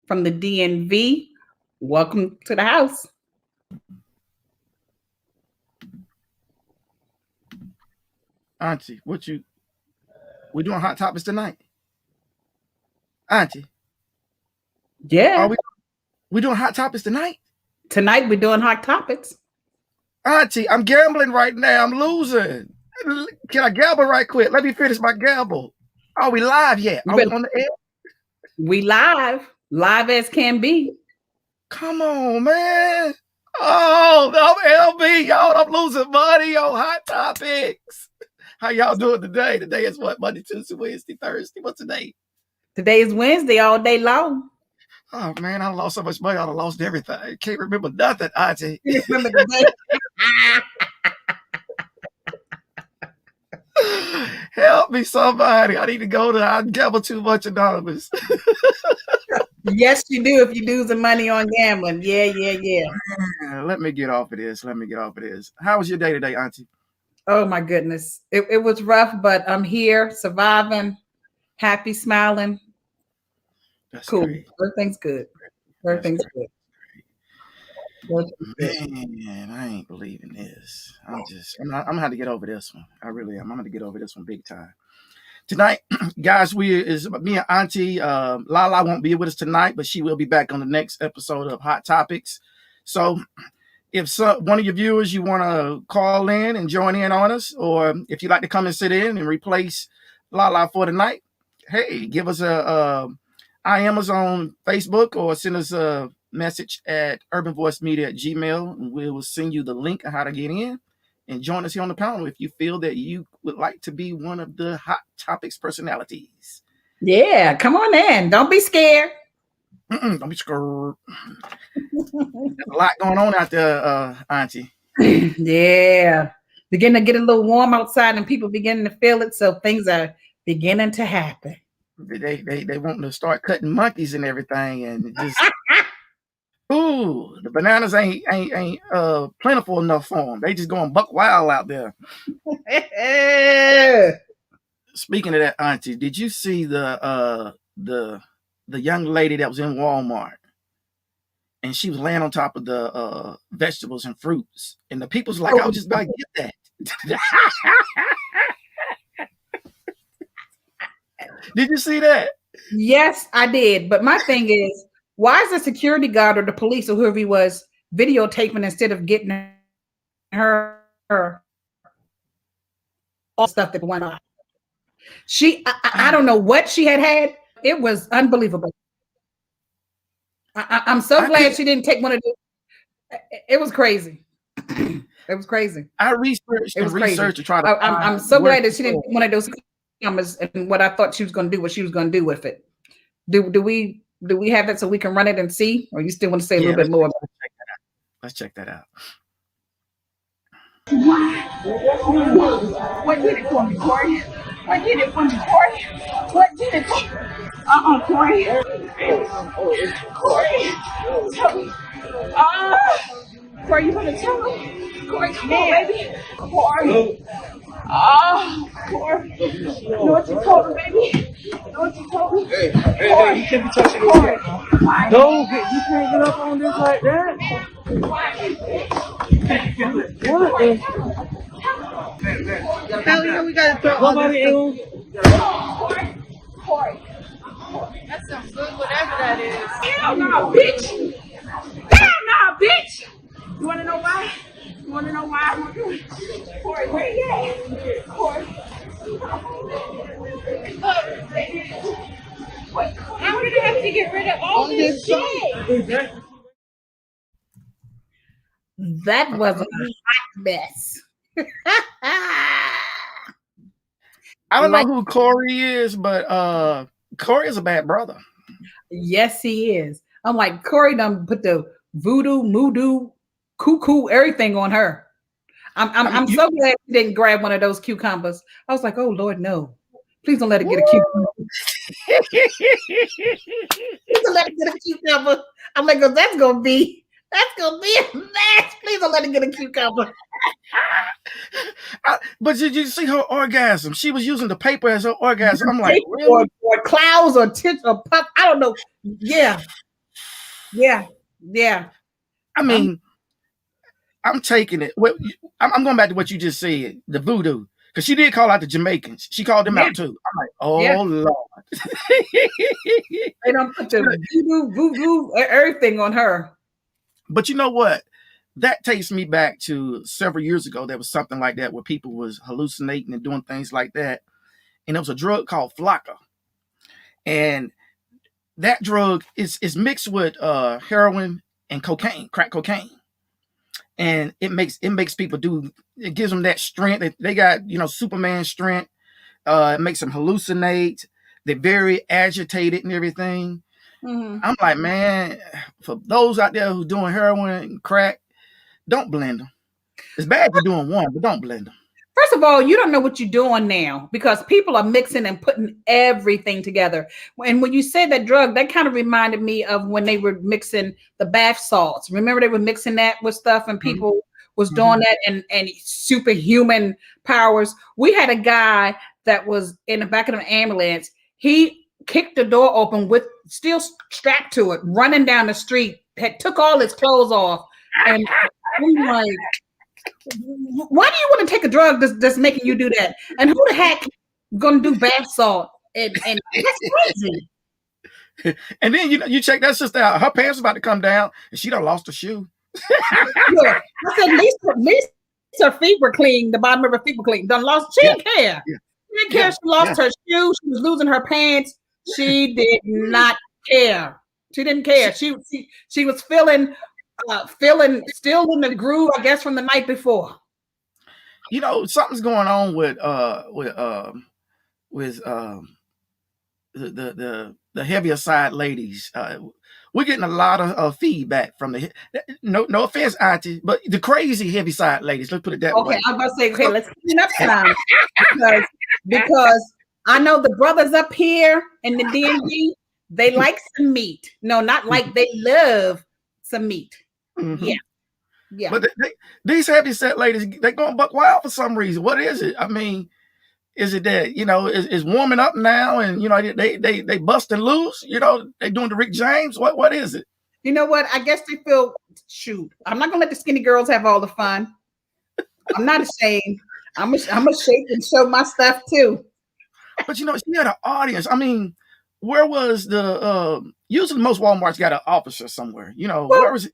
from the DNV. Welcome to the house. Auntie, we doing hot topics tonight? Auntie, Yeah. are we doing hot topics tonight? Tonight we're doing hot topics. Auntie, I'm gambling right now. I'm losing. Can I gamble right quick? Let me finish my gamble. Are we live yet? Are we on the air? We live as can be. Come on, man. Oh, I'm LB, y'all. I'm losing money on hot topics. How y'all doing today? Today is what? Monday, Tuesday, Wednesday, Thursday. What's today? Today is Wednesday all day long. Oh, man, I lost so much money. I lost everything. I can't remember nothing, Auntie. You remember the day? Help me, somebody. I need to go to I Gamble Too Much Anonymous. Yes, you do if you lose the money on gambling. Yeah. Let me get off of this. How was your day today, Auntie? Oh, my goodness. It was rough, but I'm here, surviving, happy, smiling. That's cool. Great. Everything's good. Everything's good. Man, I ain't believing this. I'm gonna have to get over this one. I really am. I'm gonna get over this one big time. Tonight, guys, me and Auntie Lala won't be with us tonight, but she will be back on the next episode of Hot Topics. So if one of your viewers, you want to call in and join in on us, or if you'd like to come and sit in and replace Lala for tonight, hey, give us IM us on Facebook or send us a message at urbanvoicemedia@gmail.com, and we will send you the link on how to get in and join us here on the panel if you feel that you would like to be one of the Hot Topics personalities. Yeah, come on in. Don't be scared. Don't be scared. There's a lot going on out there, Auntie. Yeah. Beginning to get a little warm outside and people beginning to feel it. So things are beginning to happen. They want to start cutting monkeys and everything, and just ooh, the bananas ain't plentiful enough for them. They just going buck wild out there. Speaking of that, Auntie, did you see the young lady that was in Walmart, and she was laying on top of the vegetables and fruits, and the people's like, I was just about to get that. Did you see that? Yes, I did. But my thing is, why is the security guard or the police or whoever he was videotaping instead of getting her all stuff that went on? I don't know what she had. It was unbelievable. I'm so glad she didn't take one of those. It was crazy. It was crazy. I researched to try to. I'm so glad that she didn't take one of those cameras, and what I thought she was going to do, what she was going to do with it. Do we have that so we can run it and see, or you still want to say a little bit more? Let's check that out. What did it for me, Corey? What did it for me, Corey? What did it for me? Corey. Corey. Tell me. Corey, you gonna tell me? Corey, come on, baby. Corey. Corey. You know what you told me, baby? You know what you told me? Hey, Corey. You can't be touching this shit. No, you can't get up on this like that. What? Hell, we gotta throw somebody else. Corey. That's some good whatever that is. Hell no, bitch. Hell no, bitch. You wanna know why? You wanna know why I'm gonna do it? Corey, where you at? Corey. I'm gonna have to get rid of all this shit. That was a hot mess. I don't know who Corey is, but Corey is a bad brother. Yes, he is. I'm like, Corey done put the voodoo, moodoo, cuckoo, everything on her. I'm so glad she didn't grab one of those cucumbers. I was like, oh Lord, no. Please don't let her get a cucumber. Please don't let her get a cucumber. I'm like, that's gonna be a mess. Please don't let her get a cucumber. But did you see her orgasm? She was using the paper as her orgasm. I'm like, really? Or clouds or tits or puff. I don't know. Yeah. Yeah. Yeah. I Um, mean, I'm taking it. Well, I'm going back to what you just said, the voodoo, because she did call out the Jamaicans. She called them yeah. out too. I'm like, Yeah. oh Lord. They don't put the voodoo, everything on her. But you know what? That takes me back to several years ago. There was something like that where people was hallucinating and doing things like that. And there was a drug called Flocka. And that drug is mixed with heroin and cocaine, crack cocaine. And it makes people do, it gives them that strength. They got, Superman strength. It makes them hallucinate. They're very agitated and everything. Mm-hmm. I'm like, man, for those out there who doing heroin and crack, don't blend them. It's bad you're doing one, but don't blend them. First of all, you don't know what you're doing now because people are mixing and putting everything together. And when you said that drug, that kind of reminded me of when they were mixing the bath salts. Remember they were mixing that with stuff and Mm-hmm. people was Mm-hmm. doing that and superhuman powers. We had a guy that was in the back of an ambulance. He kicked the door open with still strapped to it, running down the street, had took all his clothes off. And I'm like, why do you want to take a drug that's making you do that? And who the heck gonna do bath salt? And that's crazy. And then you check that sister out. Her pants about to come down, and she done lost a shoe. Yeah. I said at least her feet were clean. The bottom of her feet were clean. Done lost. She didn't care. Yeah. She didn't care. She lost her shoe. She was losing her pants. She did not care. She didn't care. She was feeling still in the groove, I guess, from the night before. Something's going on with the heavier side ladies. We're getting a lot of feedback from no offense, Auntie, but the crazy heavy side ladies. Let's put it that way. Okay, I'm about to say, okay, let's clean up some because I know the brothers up here in the DMV, they like some meat. No, not like they love some meat. Mm-hmm. Yeah. Yeah. But these heavy set ladies, they're going buck wild for some reason. What is it? I mean, is it that it's warming up now, and they busting loose? They doing the Rick James. What is it? You know what? I guess they feel. Shoot, I'm not gonna let the skinny girls have all the fun. I'm not ashamed. I'm gonna shake and show my stuff too. But she had an audience. I mean, where was the? Usually, most WalMarts got an officer somewhere. Where was it?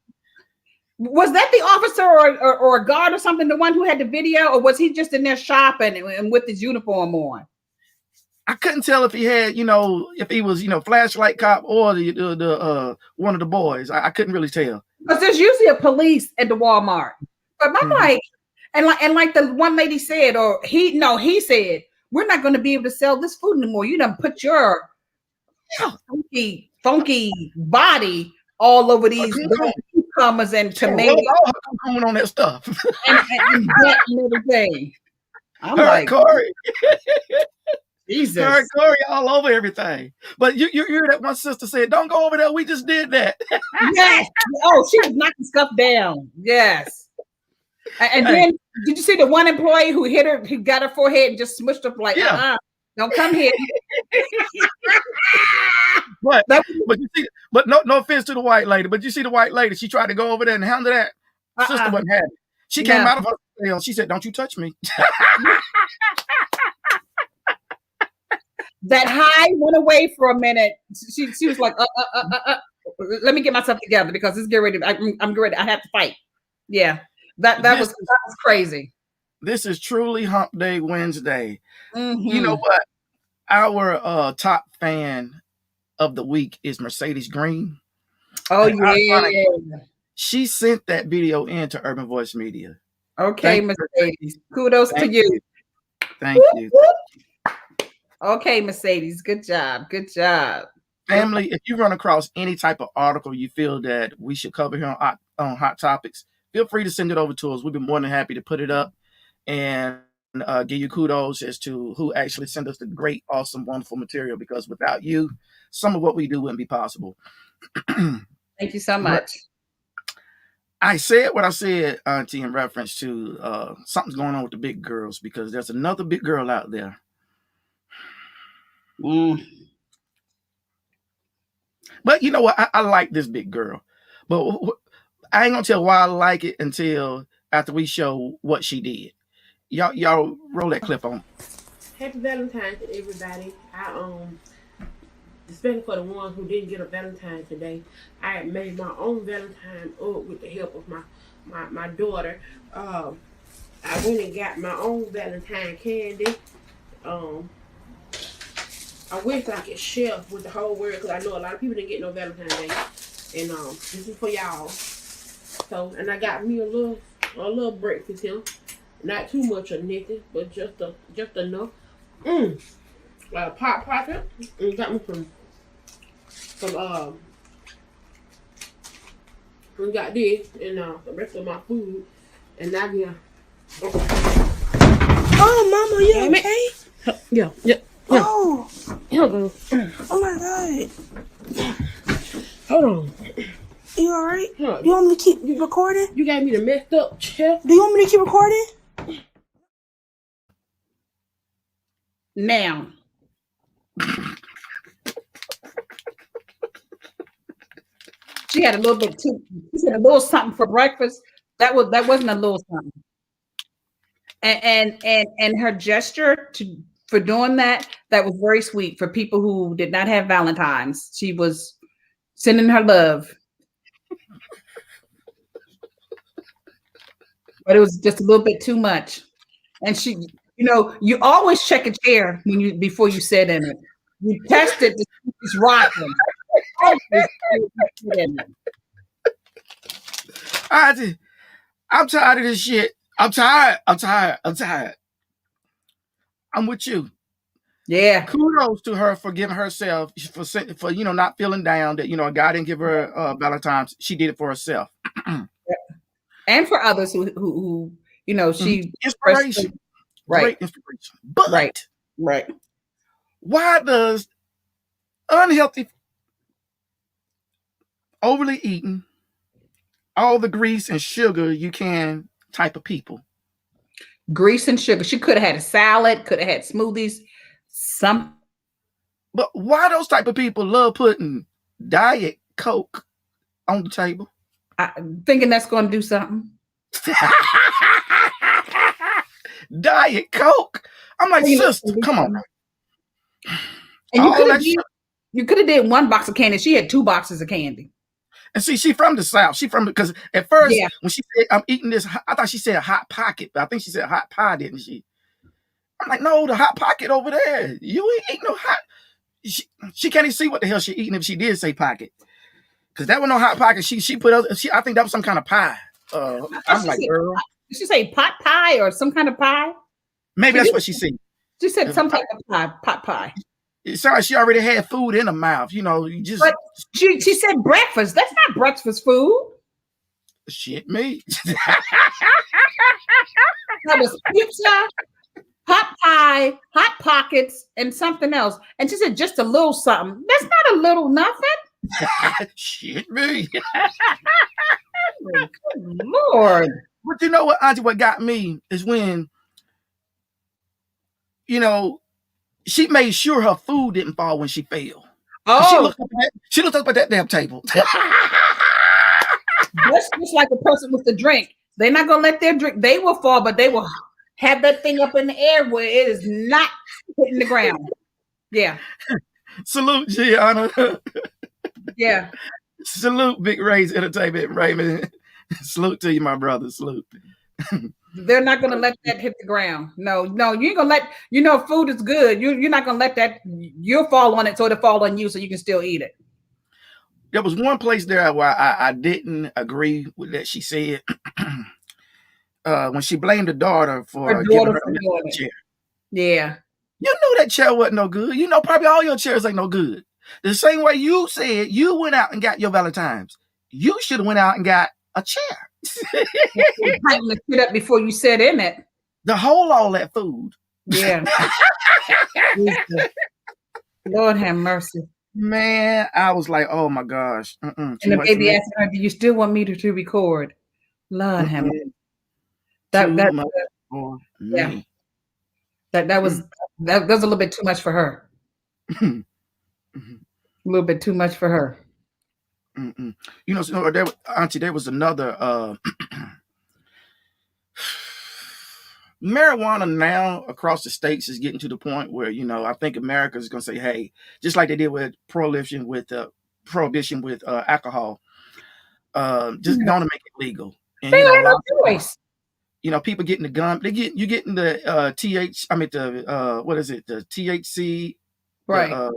Was that the officer or a guard or something, the one who had the video, or was he just in there shopping and with his uniform on? I couldn't tell if he had, if he was, flashlight cop or the one of the boys. I couldn't really tell. Because there's usually a police at the Walmart. But I'm like the one lady said, he said, we're not going to be able to sell this food anymore. You done put your funky body all over these cucumbers and tomatoes. Coming on that stuff. and that and everything. I'm like, Corey. Jesus. Corey all over everything. But you hear that one sister said, don't go over there. We just did that. Yes. Oh, she was knocking stuff down. Yes. And then did you see the one employee who hit her, who got her forehead and just smushed up like, don't come here. But you see, but no offense to the white lady, but you see the white lady, she tried to go over there and handle that. Sister wasn't having it. She came out of her cell. She said, don't you touch me. That high went away for a minute. She was like, let me get myself together because it's getting ready. I'm ready. I have to fight. Yeah. That was crazy. This is truly Hump Day Wednesday. Mm-hmm. You know what? Our top fan of the week is Mercedes Green. Oh, yeah. She sent that video into Urban Voice Media. Okay, Mercedes. Kudos to you. Thank you. Okay, Mercedes. Good job. Good job. Family, if you run across any type of article you feel that we should cover here on Hot Topics, feel free to send it over to us. We'd be more than happy to put it up and give you kudos as to who actually sent us the great, awesome, wonderful material, because without you, some of what we do wouldn't be possible. Thank you so much. I said what I said, Auntie, in reference to something's going on with the big girls, because there's another big girl out there. But you know what? I like this big girl. But I ain't gonna tell why I like it until after we show what she did. Y'all roll that clip on. Happy Valentine's to everybody. Especially for the ones who didn't get a Valentine today. I had made my own Valentine up with the help of my daughter. I went and got my own Valentine candy. I wish I could share with the whole world because I know a lot of people didn't get no Valentine's Day. And this is for y'all. So, and I got me a little breakfast here. Not too much or nothing, but just enough. Pot pocket. And got me some we got this and the rest of my food. And now yeah. Okay. Oh, Mama, you okay? Yeah. Oh. Here go. Oh my God. Hold on. You alright? Huh. You want me to keep recording? You gave me the messed up chair. Do you want me to keep recording? Now, she had a little bit too. She said a little something for breakfast. That wasn't a little something. And her gesture for doing that was very sweet for people who did not have Valentines. She was sending her love, but it was just a little bit too much. And she, you always check a chair before you sit in it. You test it to see if it's rocking. I'm tired of this shit. I'm tired. I'm with you. Yeah. Kudos to her for giving herself for not feeling down that a guy didn't give her Valentine's. She did it for herself. And for others who she inspiration. Right. Great inspiration. But right. Why does unhealthy, overly eating, all the grease and sugar you can type of people? Grease and sugar. She could have had a salad, could have had smoothies, some. But why those type of people love putting Diet Coke on the table? Thinking that's going to do something. Diet Coke. I'm like, sister, come on. And you could have did one box of candy. She had 2 boxes of candy. And see, she from the South. Because at first, when she said, I'm eating this, I thought she said Hot Pocket, but I think she said Hot Pie, didn't she? I'm like, no, the Hot Pocket over there. You ain't eating no hot. She can't even see what the hell she eating if she did say pocket. Because that was no Hot Pocket. She put I think that was some kind of pie. I'm like, girl. Did she say pot pie or some kind of pie? Maybe that's what she said. She said some type of pie, pot pie. It sounds like she already had food in her mouth. You just. But she said breakfast. That's not breakfast food. Shit, me. That was pizza, hot pie, hot pockets, and something else. And she said just a little something. That's not a little nothing. Shit, me. Good Lord. But you know what, Auntie? What got me is when, she made sure her food didn't fall when she fell. Oh, she looked up at that damn table. That's just like the person with the drink. They're not gonna let their drink. They will fall, but they will have that thing up in the air where it is not hitting the ground. Yeah. Salute, Gianna. Yeah. Salute, Big Ray's Entertainment, Raymond. Salute to you, my brother. Salute. They're not gonna let that hit the ground. No, you ain't gonna let. Food is good. You're not gonna let that. You'll fall on it, so it'll fall on you, so you can still eat it. There was one place there where I didn't agree with that she said when she blamed the daughter for giving her a chair. Yeah. You knew that chair wasn't no good. Probably all your chairs ain't no good. The same way you said you went out and got your Valentine's. You should have went out and got a chair. Tighten the shit up before you sit in it. To hold all that food. Yeah. Lord have mercy. Man, I was like, oh my gosh. And the baby asked her, do you still want me to record? Lord have mercy. That was a little bit too much for her. A little bit too much for her. Mm-mm. You know, so Auntie, there was another marijuana now across the states is getting to the point where, you know, I think America is going to say, hey, just like they did with prohibition with alcohol, just going to make it legal. And They you know, a had lot no of choice. you know, people getting the gun. You getting the what is it? The THC. Right.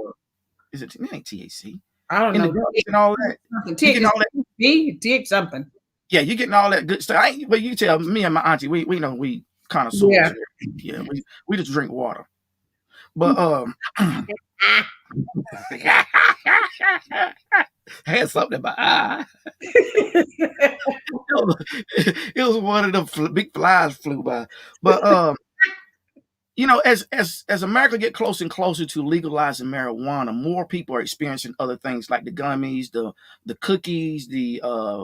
Is it ain't THC I don't in the know. gums and all that? You getting all that? Take something. Yeah, you getting all that good stuff. But you tell me and my auntie, we know we kind of Yeah. Yeah, we just drink water. But had something in my eye. It was one of the big flies flew by. But you know, as America get closer and closer to legalizing marijuana, more people are experiencing other things like the gummies, the cookies, the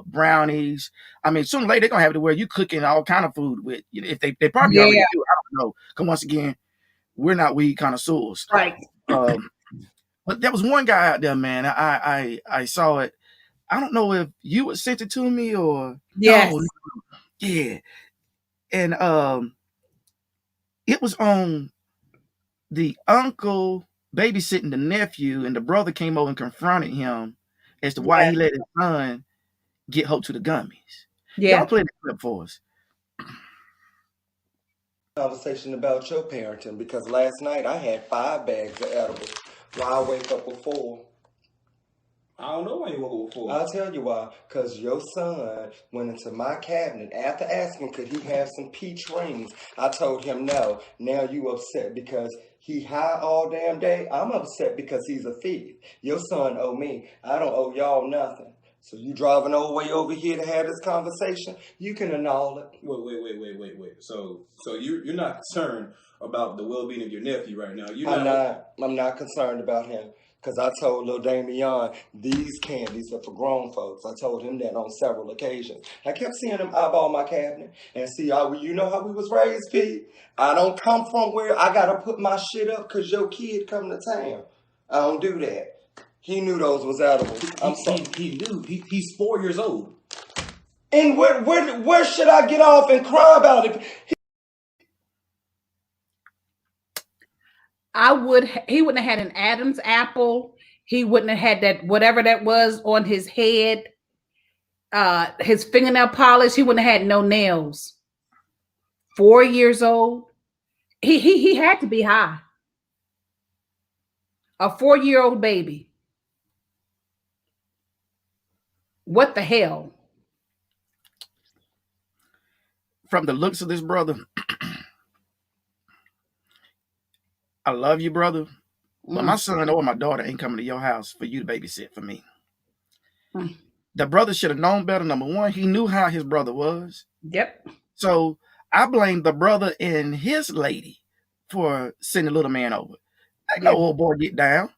brownies. I mean, sooner or later they're gonna have it where you cooking all kind of food with. You know, if they probably already do. I don't know. Because once again, we're not weed connoisseurs. Right. But there was one guy out there, man. I saw it. I don't know if you would sent it to me or yes. No. Yeah, and it was on the uncle babysitting the nephew, and the brother came over and confronted him as to why he let his son get hooked to the gummies. Yeah. Y'all play the clip for us. Conversation about your parenting, because last night I had 5 bags of edibles. Why I wake up with 4? I don't know why you woke up with 4. I'll tell you why. Because your son went into my cabinet after asking could he have some peach rings. I told him no. Now you upset because he high all damn day. I'm upset because he's a thief. Your son owe me. I don't owe y'all nothing. So you driving all the way over here to have this conversation? You can annul it. Wait. So you're not concerned about the well-being of your nephew right now? I'm not concerned about him. Because I told Lil Damian, these candies are for grown folks. I told him that on several occasions. I kept seeing him eyeball my cabinet. And see, you know how we was raised, Pete? I don't come from where I got to put my shit up because your kid come to town. I don't do that. He knew those was edible. He knew. He's 4 years old. And where should I get off and cry about it? He wouldn't have had an Adam's apple. He wouldn't have had that, whatever that was on his head, his fingernail polish. He wouldn't have had no nails. 4 years old. He had to be high. A 4-year-old baby. What the hell? From the looks of this brother, I love you, brother, but my son or my daughter ain't coming to your house for you to babysit for me. The brother should have known better. Number one, he knew how his brother was. Yep. So I blame the brother and his lady for sending the little man over. Let no old boy get down.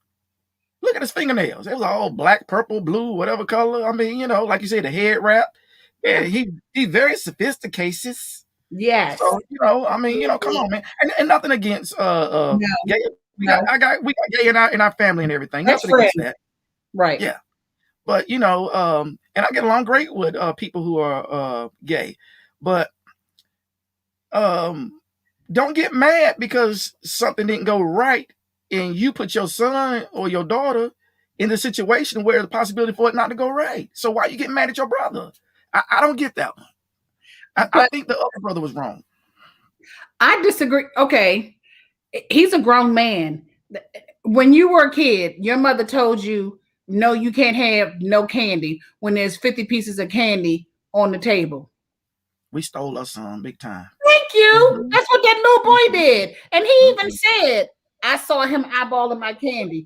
Look at his fingernails. It was all black, purple, blue, whatever color. I mean, you know, like you said, the head wrap. Yeah, he very sophisticated. Yes. So, you know, I mean, you know, come on, man. And nothing against gay. We got gay in our family and everything. That's nothing against that. Right. Yeah. But you know, and I get along great with people who are gay. But don't get mad because something didn't go right and you put your son or your daughter in a situation where the possibility for it not to go right. So why you getting mad at your brother? I don't get that one. I think the other brother was wrong. I disagree. Okay. He's a grown man. When you were a kid, your mother told you, no, you can't have no candy when there's 50 pieces of candy on the table. We stole us some big time. Thank you. That's what that little boy did. And he even said, I saw him eyeballing my candy.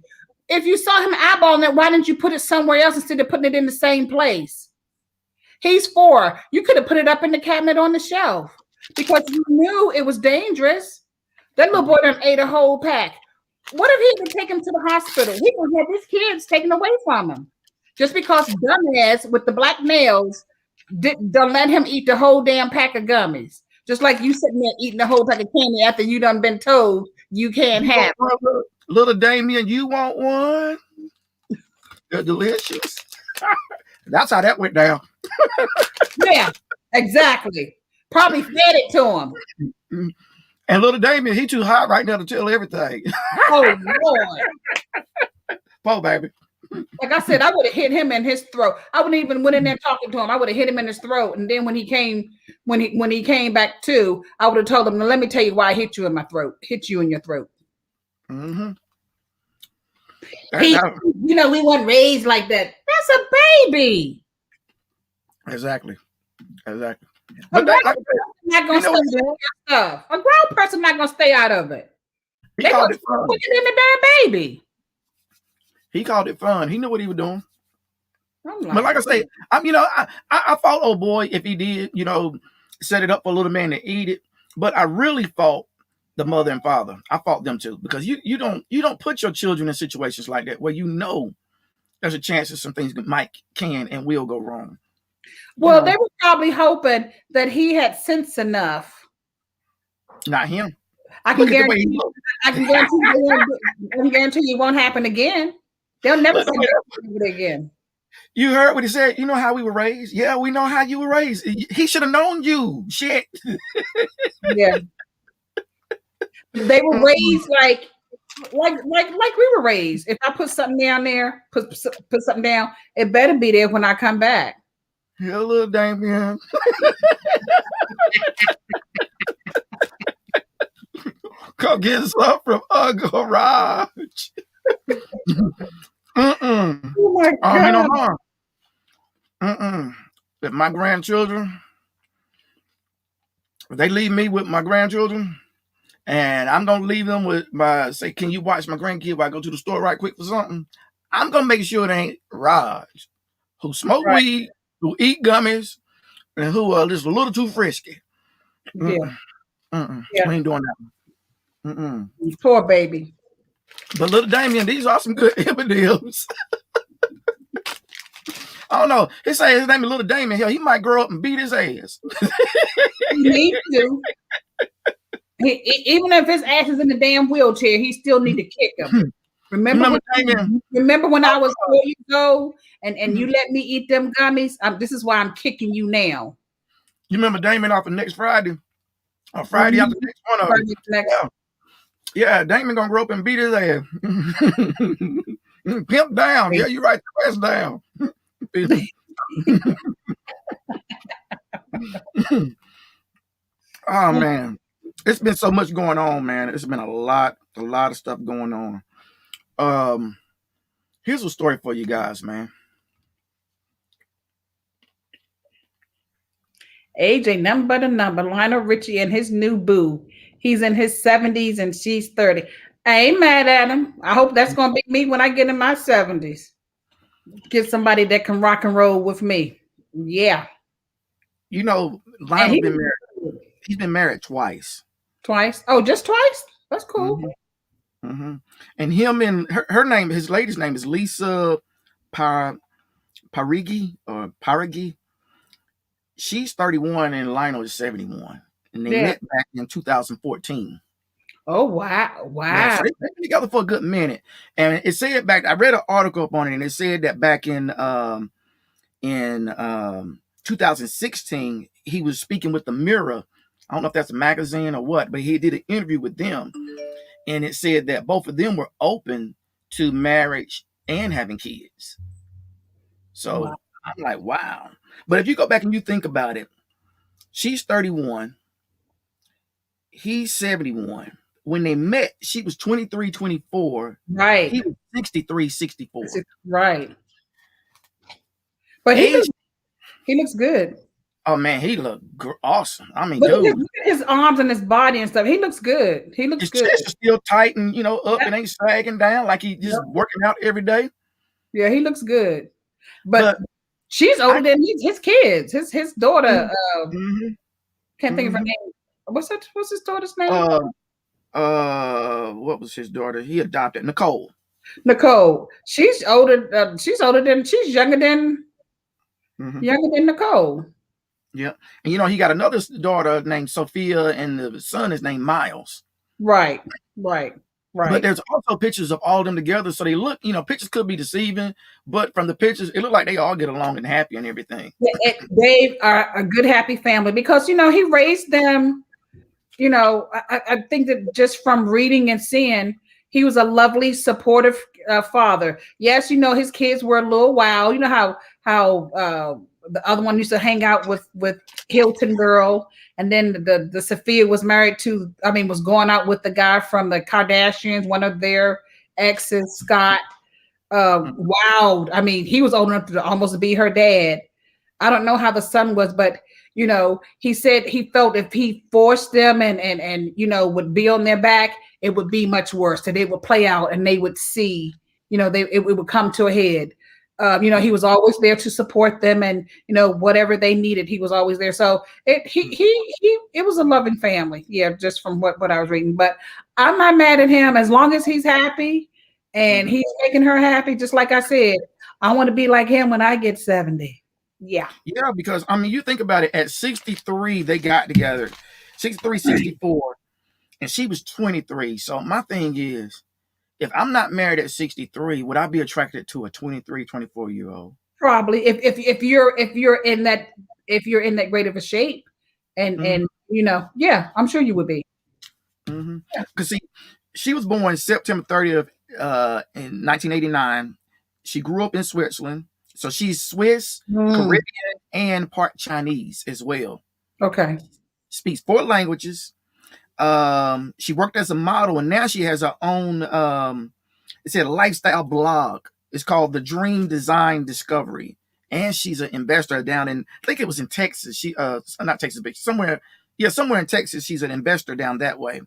If you saw him eyeballing it, why didn't you put it somewhere else instead of putting it in the same place? He's 4. You could have put it up in the cabinet on the shelf because you knew it was dangerous. That little boy done ate a whole pack. What if he could take him to the hospital? He would have his kids taken away from him just because dumbass with the black nails don't let him eat the whole damn pack of gummies. Just like you sitting there eating the whole pack of candy after you done been told you can't have it. Little Damien, you want one? They're delicious. That's how that went down. Yeah, exactly. Probably fed it to him. And little Damien, he too hot right now to tell everything. Oh Lord. Poor baby. Like I said, I would have hit him in his throat. I wouldn't even went in there talking to him. I would have hit him in his throat. And then when he came back to, I would have told him, let me tell you why I hit you in my throat. Hit you in your throat. Mm-hmm. We weren't raised like that. That's a baby. Exactly. A grown person not gonna stay out of it. He called it fun. Put it in the damn baby. He called it fun. He knew what he was doing. But like I say, I fought old boy if he did, set it up for a little man to eat it. But I really fought the mother and father. I fought them too, because you don't put your children in situations like that where there's a chance that some things can and will go wrong. Well, they were probably hoping that he had sense enough. Not him. I can guarantee you it won't happen again. They'll never say it again. You heard what he said? You know how we were raised? Yeah, we know how you were raised. He should have known you. Shit. Yeah. They were raised like we were raised. If I put something down there, put something down, it better be there when I come back. Yeah, little Damien. Come get some from a garage. Mm-mm. Oh my God. No harm. Mm-mm. If my grandchildren, if they leave me with my grandchildren, and I'm gonna leave them with say, can you watch my grandkid while I go to the store right quick for something? I'm gonna make sure it ain't Raj, who smoke weed, who eat gummies, and who are just a little too frisky. Yeah. We ain't doing that. Poor baby. But little Damien, these are some good deals. I don't know. He say his name is Little Damien. Hell, he might grow up and beat his ass. He needs to. Even if his ass is in the damn wheelchair, he still need to kick him. Remember when I was 4 years old and you let me eat them gummies? This is why I'm kicking you now. You remember Damien off of next Friday? Or Friday after next one of them. Yeah, Damien gonna grow up and beat his ass. Pimp down. Yeah, you right the ass down. Oh man. It's been so much going on, man. It's been a lot of stuff going on. Here's a story for you guys, man. Age ain't nothing but a number. Lionel Richie and his new boo. He's in his 70s and she's 30. I ain't mad at him. I hope that's gonna be me when I get in my 70s. Get somebody that can rock and roll with me. Yeah. Lionel's been married. He's been married twice. Twice? Oh, just twice? That's cool. Mm-hmm. And him and her name, his lady's name is Lisa Parigi or Parigi. She's 31 and Lionel is 71. And they met back in 2014. Oh, wow. Yeah, so they've been together for a good minute. And it said back, I read an article up on it, and it said that back in 2016, he was speaking with the Mirror. I don't know if that's a magazine or what, but he did an interview with them. And it said that both of them were open to marriage and having kids. So I'm like, wow. But if you go back and you think about it, she's 31. He's 71. When they met, she was 23, 24. Right. He was 63, 64. Right. But he looks good. Oh, man, he looked awesome. I mean, look at his arms and his body and stuff. He looks good. His chest is still tight and, up and ain't sagging down like he's just working out every day. Yeah, he looks good. But she's older than his kids. His daughter, can't think of her name. What's his daughter's name? What was his daughter? He adopted Nicole. She's older. She's younger than Nicole. Yeah. And he got another daughter named Sophia, and the son is named Miles. Right. But Right. there's also pictures of all of them together. So they look, pictures could be deceiving, but from the pictures, it looked like they all get along and happy and everything. They are a good, happy family because he raised them. I think that just from reading and seeing, he was a lovely, supportive father. Yes, his kids were a little wild. You know how the other one used to hang out with Hilton girl, and then the Sophia was married to. I mean, was going out with the guy from the Kardashians, one of their exes, Scott. Wild. I mean, he was old enough to almost be her dad. I don't know how the son was, but he said he felt if he forced them and would be on their back, it would be much worse. That it would play out and they would see, it would come to a head. He was always there to support them and whatever they needed, he was always there. So it was a loving family. Yeah, just from what I was reading. But I'm not mad at him as long as he's happy and he's making her happy. Just like I said, I want to be like him when I get 70. Yeah. Yeah, because you think about it, at 63, they got together. 63, 64, and she was 23. So my thing is, if I'm not married at 63, would I be attracted to a 23, 24-year-old? Probably if you're in that great of a shape and yeah, I'm sure you would be. Because see, she was born September 30th in 1989. She grew up in Switzerland. So she's Swiss, Caribbean, and part Chinese as well. Okay. Speaks 4 languages. She worked as a model, and now she has her own it's a lifestyle blog. It's called The Dream Design Discovery. And she's an investor down in, I think it was in Texas. She not Texas, but somewhere in Texas, she's an investor down that way.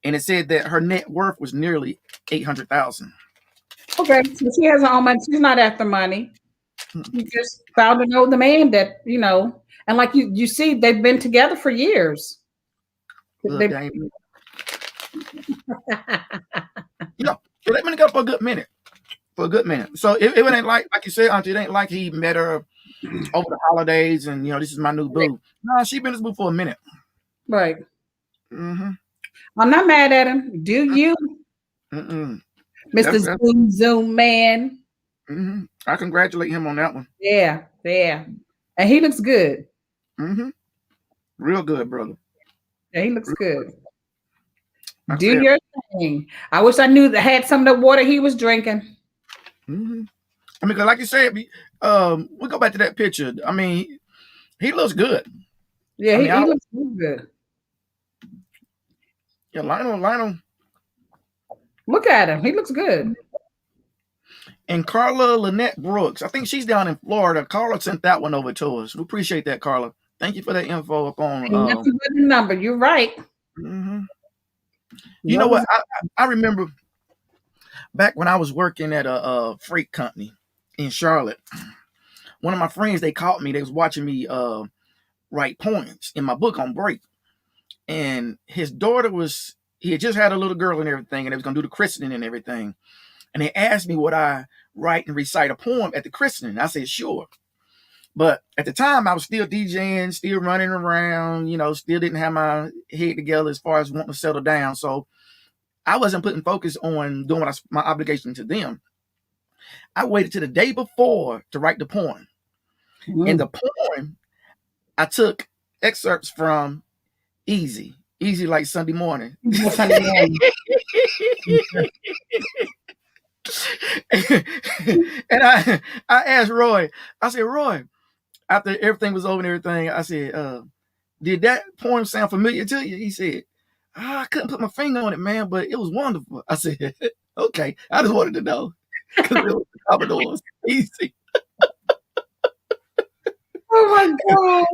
And it said that her net worth was nearly $800,000. Okay. So she has her own money. She's not after money. You just found to know the man that, and like you see, they've been together for years. Look, they've been together for a good minute. So it ain't like you said, Auntie, it ain't like he met her over the holidays and, this is my new boo. No, she been his boo for a minute. Right. I'm not mad at him. Do you? Mr. Zoom man. I congratulate him on that one. Yeah. And he looks good. Real good, brother. Yeah, he looks good. Do your thing. I wish I knew that had some of the water he was drinking. Because like you said, we go back to that picture. He looks good. Yeah, he looks good. Yeah, Lionel. Look at him. He looks good. And Carla Lynette Brooks, I think she's down in Florida. Carla sent that one over to us. We appreciate that, Carla. Thank you for that info up on. Nothing but the number. You're right. You know what? I remember back when I was working at a freight company in Charlotte. One of my friends, they caught me. They was watching me write poems in my book on break. And his daughter he had just had a little girl and everything, and they was going to do the christening and everything. And they asked me would I write and recite a poem at the christening. I said, sure. But at the time, I was still DJing, still running around, still didn't have my head together as far as wanting to settle down. So I wasn't putting focus on doing my obligation to them. I waited till the day before to write the poem. And the poem, I took excerpts from Easy like Sunday morning. And I asked Roy, I said, Roy, after everything was over and everything, I said, did that poem sound familiar to you? He said, I couldn't put my finger on it, man, but it was wonderful. I said, okay, I just wanted to know. Because it was the Commodores. Easy. Oh my God.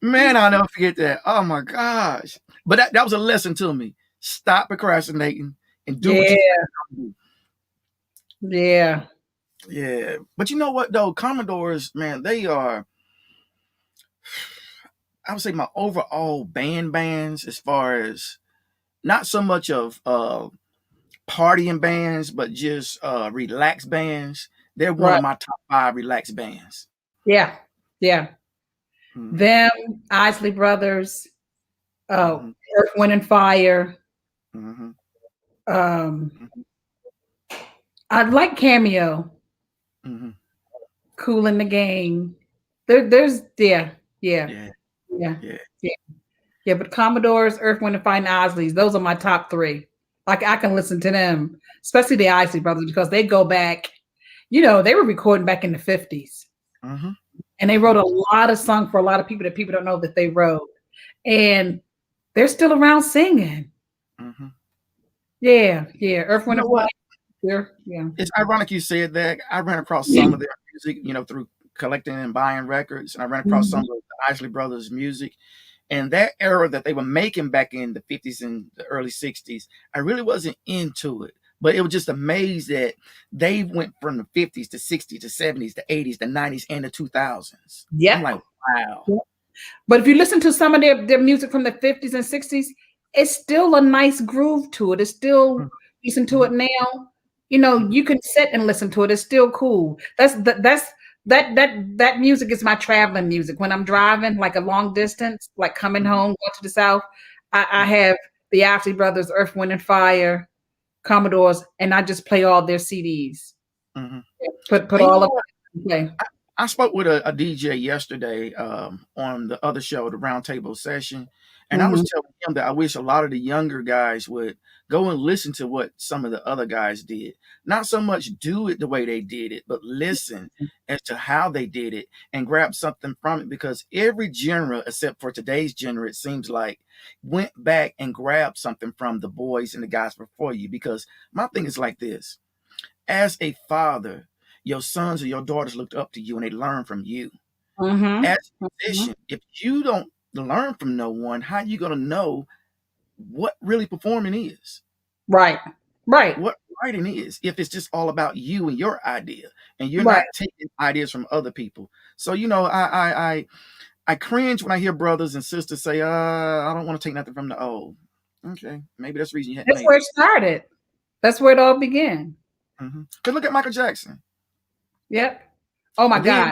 Man, I'll never forget that. Oh my gosh. But that was a lesson to me. Stop procrastinating and do what you do. Yeah. Yeah. But you know what though? Commodores, man, they are, I would say, my overall bands as far as not so much of partying bands, but just relaxed bands. They're one of my top 5 relaxed bands. Yeah. Them, Isley Brothers, Earth, Wind and Fire. Um, I like Cameo, Mm-hmm. Cool in the Game. There's yeah, yeah, Yeah, yeah, yeah. yeah, yeah. But Commodores, Earth, Wind and Fire, and Isleys, those are my top three. Like I can listen to them, especially the Isley Brothers, because they go back. They were recording back in the 50s, Mm-hmm. and they wrote a lot of songs for a lot of people that people don't know that they wrote, and they're still around singing. Mm-hmm. Yeah, yeah. Earth, You Wind know and what? Fire. Yeah. It's ironic you said that. I ran across some of their music, through collecting and buying records, and I ran across some of the Isley Brothers' music. And that era that they were making back in the 50s and the early 60s, I really wasn't into it. But it was just amazed that they went from the 50s to 60s to 70s to 80s to 90s and the 2000s. I'm Yep. like, wow. Yep. But if you listen to some of their music from the 50s and 60s, it's still a nice groove to it. It's still, listen to it now, you can sit and listen to it. It's still cool. That music is my traveling music. When I'm driving like a long distance, like coming home, going to the South, I have the Isley Brothers, Earth, Wind and Fire, Commodores, and I just play all their CDs. Mm-hmm. Put all of them play. I spoke with a DJ yesterday on the other show, the Roundtable Session, and I was telling him that I wish a lot of the younger guys would go and listen to what some of the other guys did. Not so much do it the way they did it, but listen as to how they did it and grab something from it, because every genre, except for today's genre, it seems like, went back and grabbed something from the boys and the guys before you. Because my thing is like this. As a father, your sons or your daughters looked up to you and they learn from you. As a musician, if you don't learn from no one, how are you going to know what really performing is? Right. What writing is, if it's just all about you and your idea and you're not taking ideas from other people. So, I cringe when I hear brothers and sisters say, I don't want to take nothing from the old. Okay. Maybe that's the reason you hadn't That's where it started. That's where it all began. But look at Michael Jackson. Yep. Oh my God.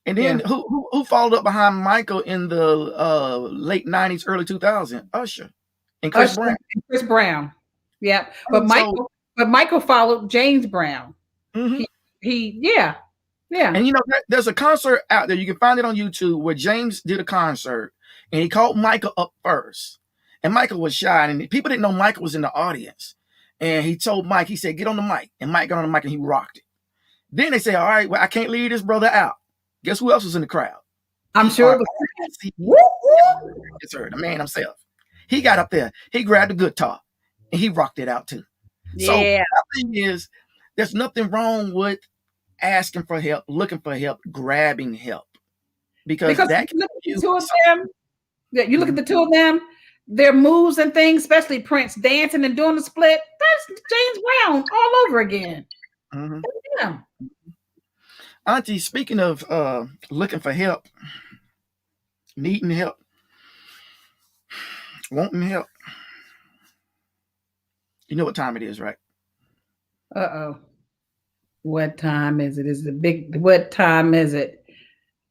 And then who followed up behind Michael in the late 90s, early 2000s? Usher and Chris Brown. Chris Brown. Yeah. But Michael followed James Brown. Yeah. And there's a concert out there. You can find it on YouTube where James did a concert and he called Michael up first. And Michael was shy and people didn't know Michael was in the audience. And he told Mike, he said, get on the mic. And Mike got on the mic and he rocked it. Then they say, all right, well, I can't leave this brother out. Guess who else was in the crowd? I'm sure it was the man himself. He got up there, he grabbed the guitar, and he rocked it out too. Yeah. So the thing is, there's nothing wrong with asking for help, looking for help, grabbing help. Because that can you look at the two of them, their moves and things, especially Prince dancing and doing the split, that's James Brown all over again. Yeah. Auntie, speaking of looking for help, needing help, wanting help, you know what time it is, right? What time is it? What time is it?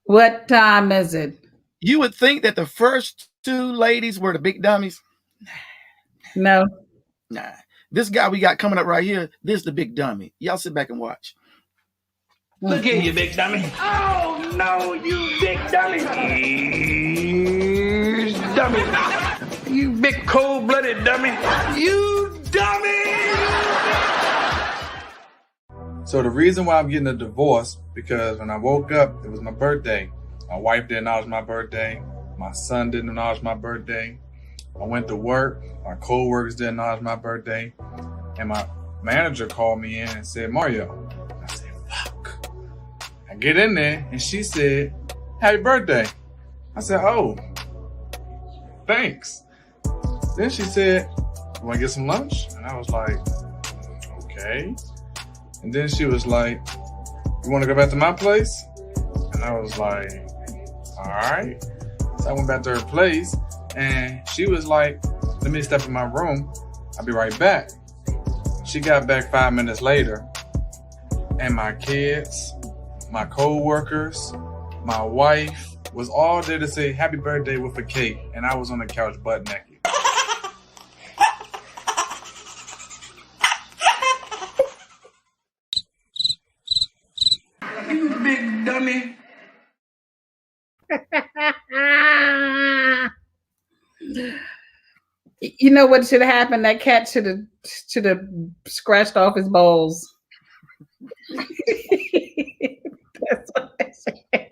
What time is it? You would think that the first two ladies were the big dummies. No. Nah. This guy we got coming up right here, this is the big dummy. Y'all sit back and watch. Look here, you big dummy. Oh, no, you big dummy. Dummy. You big cold-blooded dummy. You dummy! So the reason why I'm getting a divorce, because when I woke up, it was my birthday. My wife didn't acknowledge my birthday. My son didn't acknowledge my birthday. I went to work. My co-workers didn't acknowledge my birthday. And my manager called me in and said, Mario. I said, fuck. I get in there and she said, happy birthday. I said, oh, thanks. Then she said, you want to get some lunch? And I was like, okay. And then she was like, you want to go back to my place? And I was like, all right. So I went back to her place and she was like, let me step in my room. I'll be right back. She got back 5 minutes later and my kids, my co-workers, my wife was all there to say happy birthday with a cake. And I was on the couch butt naked. big dummy. You know what should have happened? That cat should have scratched off his balls. That's what I said.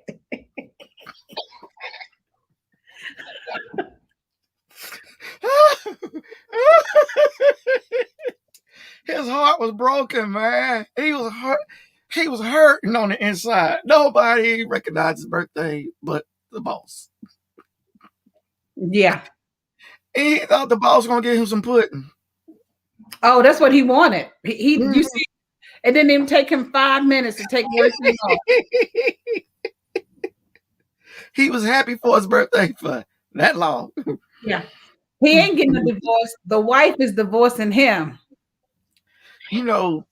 His heart was broken, man. He was hurt. He was hurting on the inside. Nobody recognized his birthday but the boss. Yeah. He thought the boss was gonna give him some pudding. Oh, that's what he wanted. You see, it didn't even take him 5 minutes to take everything off. He was happy for his birthday for that long. Yeah. He ain't getting a divorce. The wife is divorcing him. You know,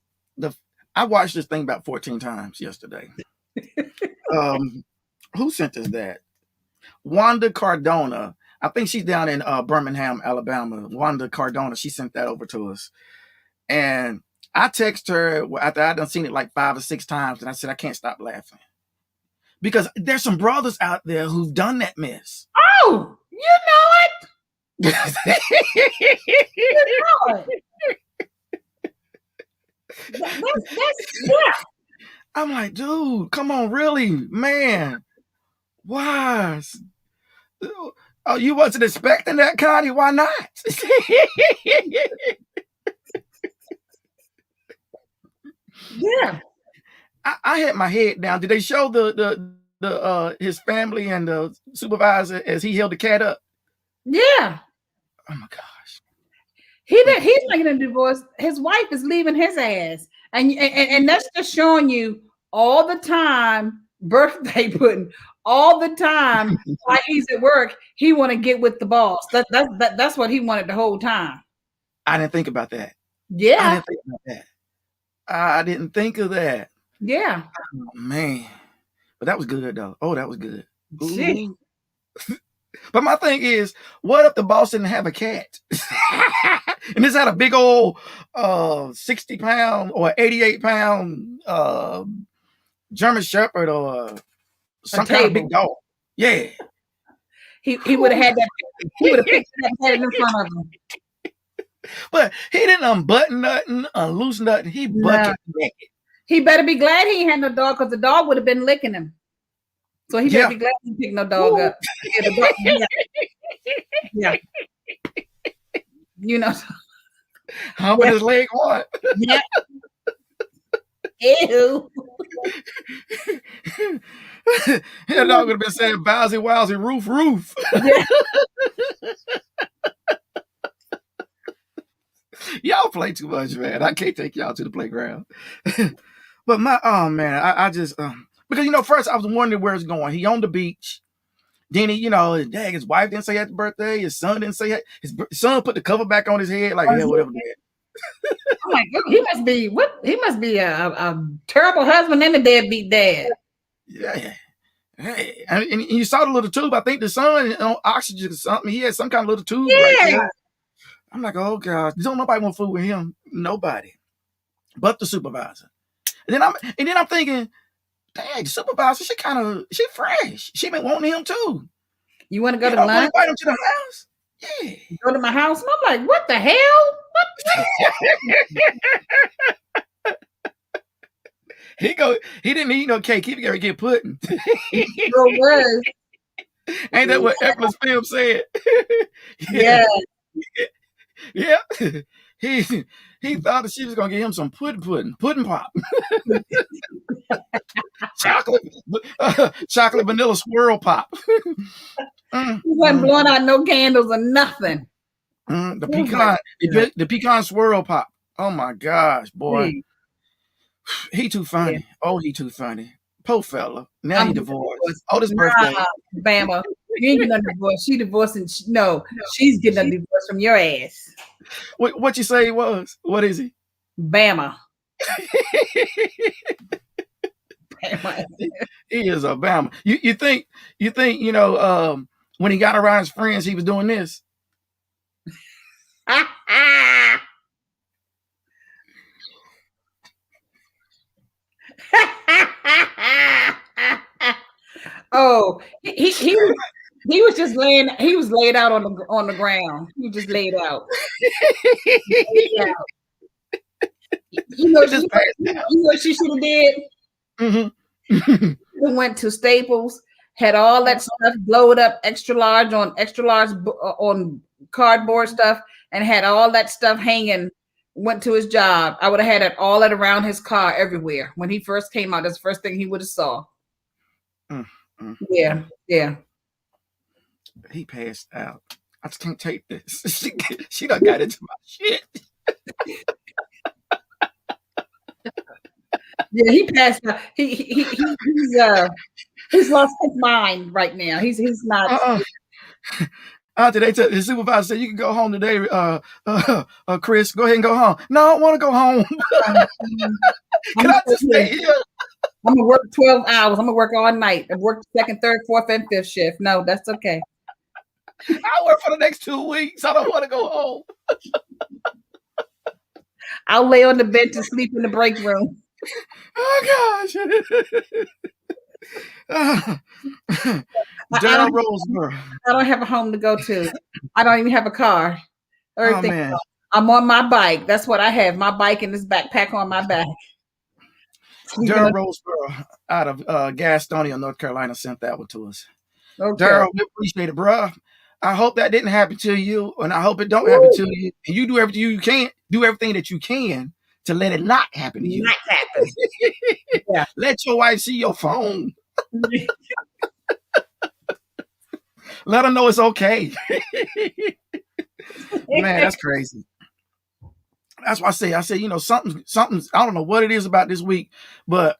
I watched this thing about 14 times yesterday. Who sent us that? Wanda Cardona. I think she's down in Birmingham, Alabama. Wanda Cardona. She sent that over to us. And I text her after I done seen it like 5 or 6 times. And I said, I can't stop laughing. Because there's some brothers out there who've done that mess. Oh, you know it. You know it. Yeah. I'm like, dude, come on, really, man. Why? Oh, you wasn't expecting that, Connie? Why not? Yeah. I had my head down. Did they show the his family and the supervisor as he held the cat up? Yeah. Oh my gosh. He's not getting a divorce. His wife is leaving his ass. And that's just showing you all the time birthday pudding, all the time while he's at work, he want to get with the boss. That's what he wanted the whole time. I didn't think about that. Yeah. I didn't think about that. I didn't think of that. Yeah. Oh, man. But that was good though. Oh, that was good. Ooh. But my thing is, what if the boss didn't have a cat? And this had a big old 60-pound or 88-pound German Shepherd or some kind of big dog. Yeah. He would have had that. He would have picked that head in front of him. But he didn't unbutton nothing, unloose nothing. He bucket naked. He better be glad he had no dog because the dog would have been licking him. So he better be glad he picked no dog up. Yeah. You know. Humping his leg hard. Yeah. Ew. That dog would have been saying "Bowsy, wowsy, roof, roof." Yeah. Y'all play too much, man. I can't take y'all to the playground. But I just because first I was wondering where it's going. He on the beach. Then his wife didn't say happy birthday. His son didn't say his son put the cover back on his head, like whatever. Oh my God, he must be He must be a terrible husband and a deadbeat dad. Yeah. Hey, and you saw the little tube. I think the son on oxygen or something. He had some kind of little tube right there. I'm like, oh gosh, don't nobody want to fool with him. Nobody, but the supervisor. And then I'm thinking, dang, the supervisor, she fresh. She been wanting him too. You want to go to lunch? Invite him to the house. Yeah. Go to my house. And I'm like, what the hell? He didn't eat no cake. He was gonna get pudding. Ain't that what Eckler's film said? Yeah. Yeah. He thought that she was gonna get him some pudding pop. chocolate vanilla swirl pop. He wasn't blowing out no candles or nothing. The pecan swirl pop. Oh my gosh, boy. He too funny. Yeah. Oh, he too funny. Poor fella. Now he divorced. Oh, this birthday. Bama. You ain't getting a divorce. She divorcing. No, she's getting a divorce from your ass. What you say he was? What is he? Bama. Bama. He is a Bama. You think when he got around his friends, he was doing this? No, he was just laying. He was laid out on the ground. He was just laid out. Laid out. You know, Just passed out. you know what she should have did? Mm-hmm. We went to Staples, had all that stuff blowed up extra large on cardboard stuff, and had all that stuff hanging. Went to his job. I would have had it all around his car everywhere. When he first came out, that's the first thing he would have saw. Yeah, yeah. He passed out. I just can't take this. She done got into my shit. Yeah, he passed out. He's lost his mind right now. He's not. Today the supervisor said you can go home today. Chris, go ahead and go home. No, I don't want to go home. Can I just stay here? I'm gonna work 12 hours. I'm gonna work all night. I've worked second, third, fourth, and fifth shift. No, that's okay. I work for the next 2 weeks. I don't want to go home. I'll lay on the bench and sleep in the break room. Oh gosh. Daryl Roseburg. I don't have a home to go to. I don't even have a car. Everything. Oh, man. I'm on my bike. That's what I have. My bike and this backpack on my back. Daryl Roseburg out of Gastonia, North Carolina, sent that one to us. Okay. Daryl, we appreciate it, bro. I hope that didn't happen to you, and I hope it don't happen to you. And you do everything you can, do everything that you can to let it not happen to you. Not happen. Yeah. Let your wife see your phone. Let her know it's okay. Man, that's crazy. That's why I say, you know, something's, I don't know what it is about this week, but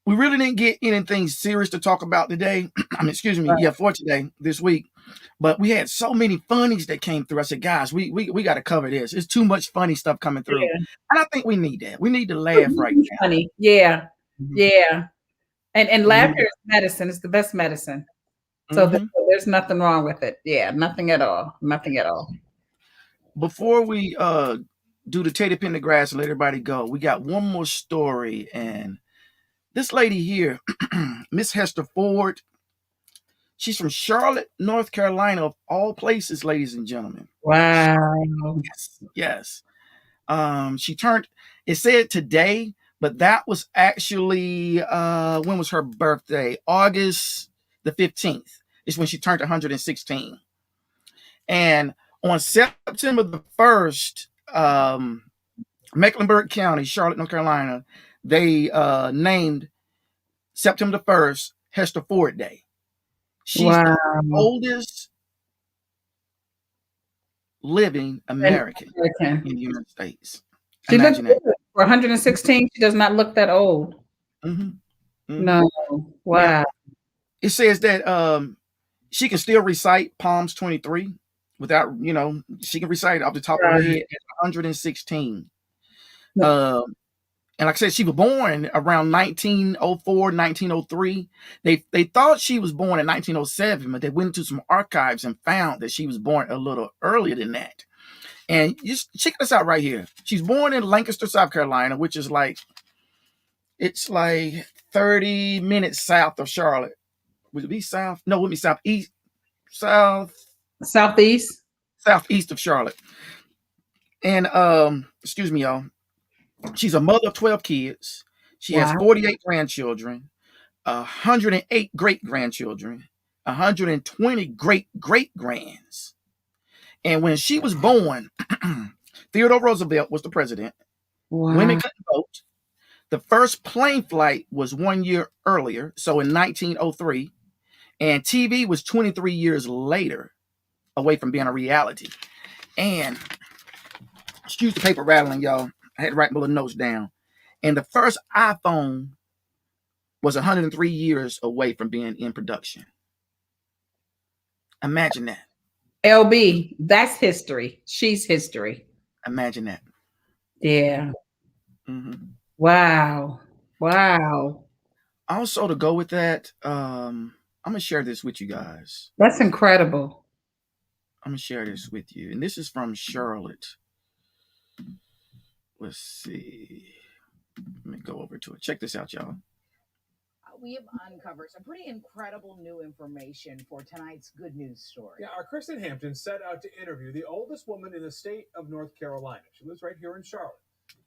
we really didn't get anything serious to talk about today. Excuse me. Yeah, for today, this week. But we had so many funnies that came through. I said, guys, we got to cover this. It's too much funny stuff coming through. Yeah. And I think we need that. We need to laugh right now. Funny. Yeah. Mm-hmm. Yeah. And laughter is medicine. It's the best medicine. So there's nothing wrong with it. Yeah, nothing at all. Nothing at all. Before we do the Tater Pin the grass and let everybody go, we got one more story. And this lady here, Miss Hester Ford, she's from Charlotte, North Carolina, of all places, ladies and gentlemen. Wow. Yes. She turned, it said today, but that was actually, when was her birthday? August the 15th is when she turned 116. And on September the 1st, Mecklenburg County, Charlotte, North Carolina, they named September the 1st Hester Ford Day. She's the oldest living American in the United States. She looks good. For 116, she does not look that old. No. Wow. Yeah. It says that she can still recite Psalms 23 without, you know, she can recite it off the top of her head at 116. And like I said, she was born around 1904, 1903. They thought she was born in 1907, but they went into some archives and found that she was born a little earlier than that. And just check this out right here. She's born in Lancaster, South Carolina, which is like, it's like 30 minutes south of Charlotte. Would it be south? No, it would be southeast. Southeast of Charlotte. And excuse me, y'all. She's a mother of 12 kids. She has 48 grandchildren, 108 great-grandchildren, 120 great-great-grands. And when she was born, Theodore Roosevelt was the president. Wow. Women couldn't vote. The first plane flight was 1 year earlier, so in 1903. And TV was 23 years later, away from being a reality. And excuse the paper rattling, y'all. I had to write my little notes down. And the first iPhone was 103 years away from being in production. Imagine that. LB, that's history. She's history. Imagine that. Yeah. Wow. Wow. Also, to go with that, I'm going to share this with you guys. That's incredible. I'm going to share this with you. And this is from Charlotte. Let's see. Let me go over to it. Check this out, y'all. we have uncovered some pretty incredible new information for tonight's good news story. Yeah, our Kristen Hampton set out to interview the oldest woman in the state of North Carolina. She lives right here in Charlotte.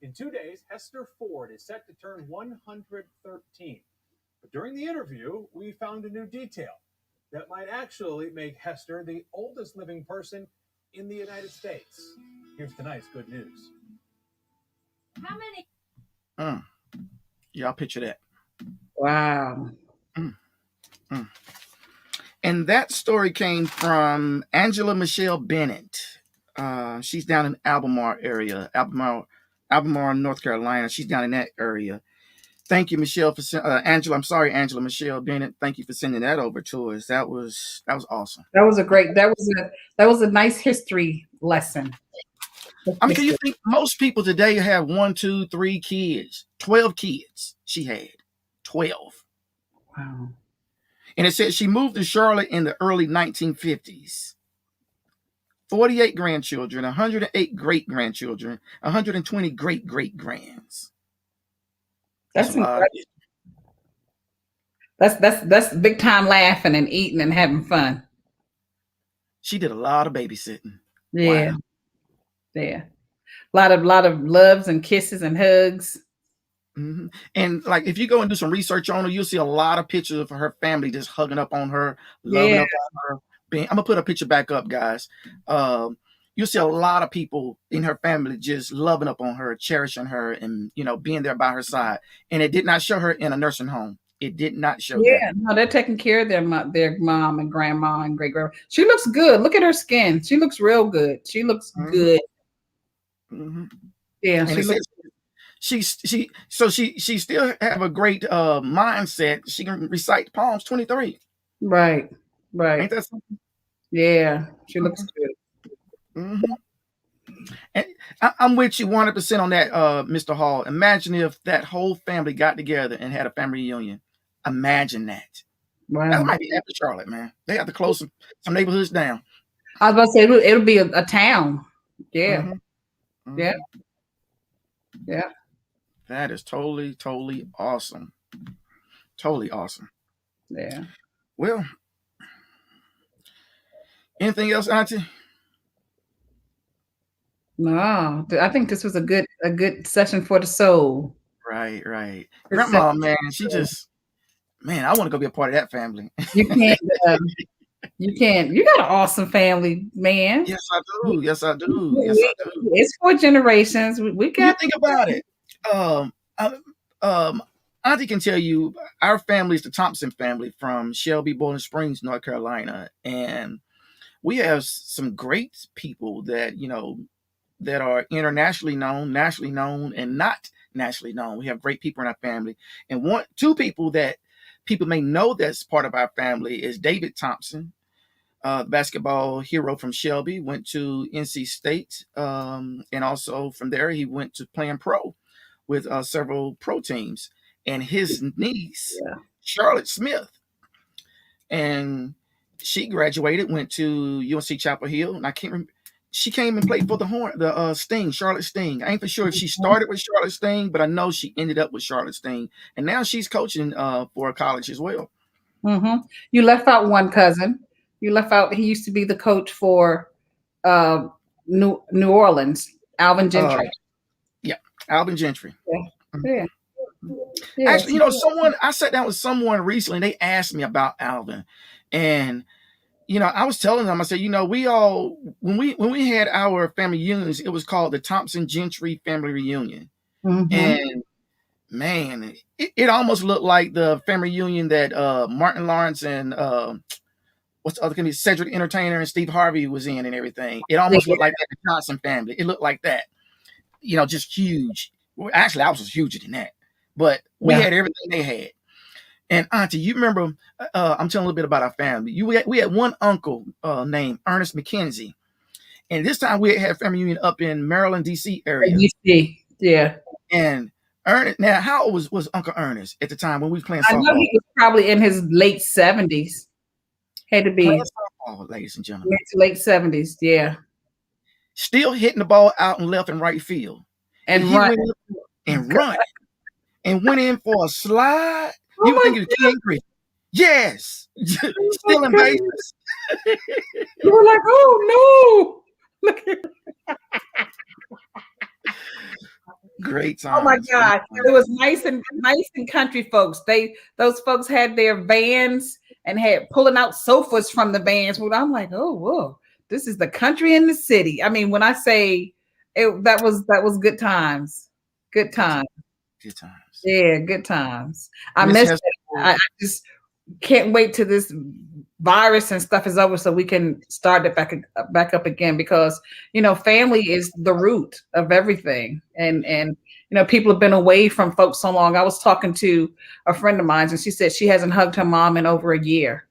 In 2 days, Hester Ford is set to turn 113. But during the interview, we found a new detail that might actually make Hester the oldest living person in the United States. Here's tonight's good news. How many? Y'all picture that. Wow. And that story came from Angela Michelle Bennett. She's down in Albemarle area, Albemarle, North Carolina. She's down in that area. Thank you, Michelle, for Angela. I'm sorry, Angela Michelle Bennett. Thank you for sending that over to us. That was awesome. That was a nice history lesson. I mean, can you think most people today have 1, 2, 3 kids? 12 kids she had. 12. Wow. And it said she moved to Charlotte in the early 1950s. 48 grandchildren, 108 great-grandchildren, 120 great-great-grands. That's incredible. That's big time laughing and eating and having fun. She did a lot of babysitting. Yeah. Wow. Yeah. A lot of loves and kisses and hugs. Mm-hmm. And like if you go and do some research on her, you'll see a lot of pictures of her family just hugging up on her, loving up on her. I'm gonna put a picture back up, guys. You'll see a lot of people in her family just loving up on her, cherishing her, and being there by her side. And it did not show her in a nursing home. It did not show. Yeah, no, they're taking care of their mom and grandma and great grandma. She looks good. Look at her skin. She looks real good. She looks good. Mm-hmm. Yeah, and she still have a great mindset. She can recite Psalms 23. Right. Ain't that something? Yeah, she looks good. Mm-hmm. And I'm with you 100% on that, Mr. Hall. Imagine if that whole family got together and had a family reunion. Imagine that. Wow. That might be after Charlotte, man. They have to close some neighborhoods down. I was about to say it'll be a town. Yeah. Mm-hmm. Yeah. Yeah. That is totally awesome. Totally awesome. Yeah. Well, anything else, Auntie? No, I think this was a good session for the soul. Right. Grandma, man, she just, man, I want to go be a part of that family. You can't. You can't. You got an awesome family, man. Yes, I do. It's 4 generations. We got. You think about it. Auntie can tell you our family is the Thompson family from Shelby, Bowling Springs, North Carolina, and we have some great people that that are internationally known, nationally known, and not nationally known. We have great people in our family, and 2 people that people may know that's part of our family is David Thompson, basketball hero from Shelby, went to NC State, and also from there he went to playing pro with several pro teams. And his niece, Charlotte Smith, and she graduated, went to UNC Chapel Hill, and I can't remember. She came and played for the Sting, Charlotte Sting. I ain't for sure if she started with Charlotte Sting, but I know she ended up with Charlotte Sting, and now she's coaching for a college as well. Mm-hmm. You left out one cousin. You left out. He used to be the coach for New Orleans, Alvin Gentry. Alvin Gentry. Yeah. Actually, I sat down with someone recently, and they asked me about Alvin, and I was telling them, I said, we all when we had our family reunions, it was called the Thompson Gentry Family Reunion, and man, it almost looked like the family reunion that Martin Lawrence and what's the other company, Cedric Entertainer and Steve Harvey was in, and everything. It almost looked like that, the Thompson family. It looked like that, just huge. Well, actually, I was huger than that. But we had everything they had. And Auntie, you remember, I'm telling a little bit about our family. We had one uncle named Ernest McKenzie. And this time we had family reunion up in Maryland, D.C. area. D.C., yeah. And Ernest, now how old was Uncle Ernest at the time when we were playing softball? I know he was probably in his late 70s. Had to be. Softball, ladies and gentlemen. Late 70s, yeah. Still hitting the ball out in left and right field. And run. And went in for a slide You would think you're angry. Yes. Still in Vegas. You were like, oh no. Look at Great time. Oh my God. It was nice and country folks. Those folks had their vans and had pulling out sofas from the vans. Well, I'm like, oh whoa, this is the country in the city. I mean, when I say it, that was good times. Good times. Good times. Yeah, good times. I miss it. I just can't wait till this virus and stuff is over so we can start it back up again, because family is the root of everything, and people have been away from folks so long. I was talking to a friend of mine and she said she hasn't hugged her mom in over a year.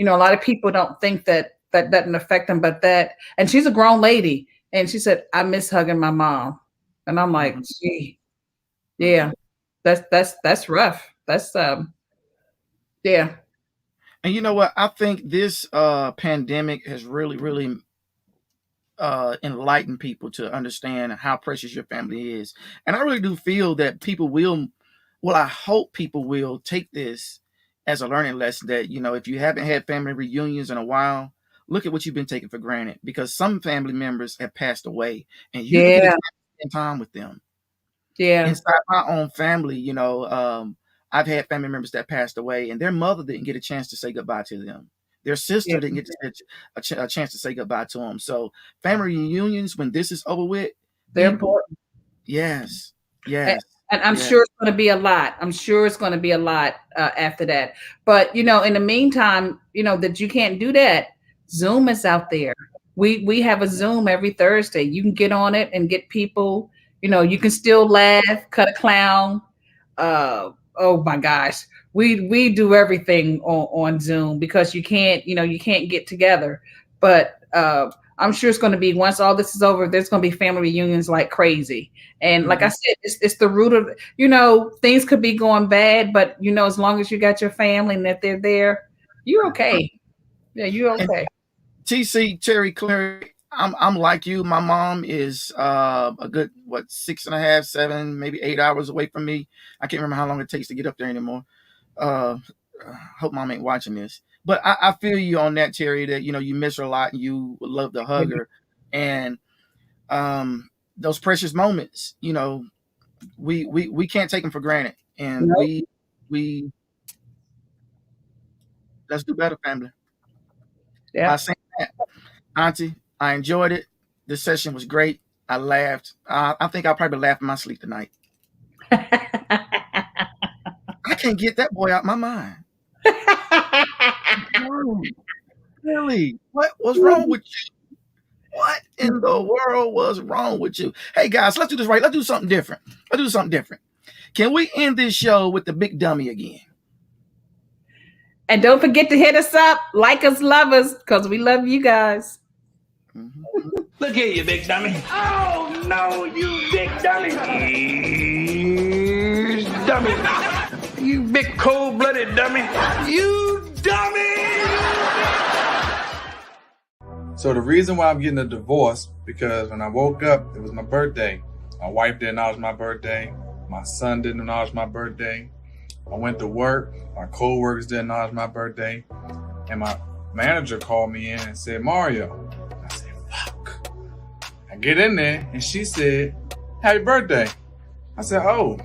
A lot of people don't think that doesn't affect them, but and she's a grown lady and she said, I miss hugging my mom. And I'm like, gee, yeah, that's rough. That's yeah. And you know what? I think this pandemic has really enlightened people to understand how precious your family is. And I really do feel that people will, I hope people will take this as a learning lesson that, if you haven't had family reunions in a while, look at what you've been taking for granted, because some family members have passed away and you get to spend time with them. Yeah. Inside my own family, I've had family members that passed away and their mother didn't get a chance to say goodbye to them. Their sister didn't get a chance to say goodbye to them. So family reunions, when this is over with, they're important. Yes. And I'm sure it's going to be a lot. I'm sure it's going to be a lot after that. But, in the meantime, that you can't do that. Zoom is out there. We have a Zoom every Thursday. You can get on it and get people, you can still laugh, cut a clown. Oh my gosh. We do everything on Zoom because you can't get together. But I'm sure it's going to be, once all this is over, there's going to be family reunions like crazy. And like I said, it's the root of, things could be going bad, but as long as you got your family and that they're there, you're okay. Yeah, you're okay. And TC, Terry, Clary, I'm like you. My mom is a good 6.5, 7, maybe 8 hours away from me. I can't remember how long it takes to get up there anymore. Hope mom ain't watching this. But I feel you on that, Terry, that you miss her a lot and you would love to hug her. And those precious moments, we can't take them for granted. And we let's do better, family. Yeah. I say that. Auntie, I enjoyed it. This session was great. I laughed. I think I'll probably laugh in my sleep tonight. I can't get that boy out my mind. Really? What was wrong with you? What in the world was wrong with you? Hey guys, let's do this right. Let's do something different. Can we end this show with the big dummy again? And don't forget to hit us up, like us, love us, because we love you guys. Look here, you big dummy. Oh, no, you big dummy. Dummy. You big cold-blooded dummy. You dummy. So the reason why I'm getting a divorce, because when I woke up, it was my birthday. My wife didn't acknowledge my birthday. My son didn't acknowledge my birthday. I went to work. My co-workers didn't acknowledge my birthday. And my manager called me in and said, Mario. I said, fuck. I get in there and she said, happy birthday. I said, oh,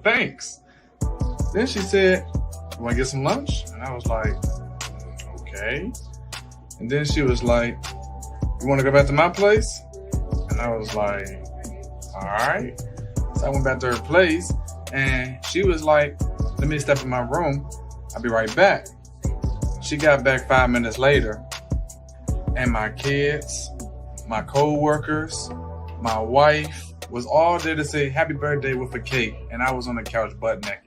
thanks. Then she said, you want to get some lunch? And I was like, okay. And then she was like, you want to go back to my place? And I was like, all right. So I went back to her place and she was like, let me step in my room. I'll be right back. She got back 5 minutes later and my kids, my co-workers, my wife was all there to say happy birthday with a cake. And I was on the couch butt naked.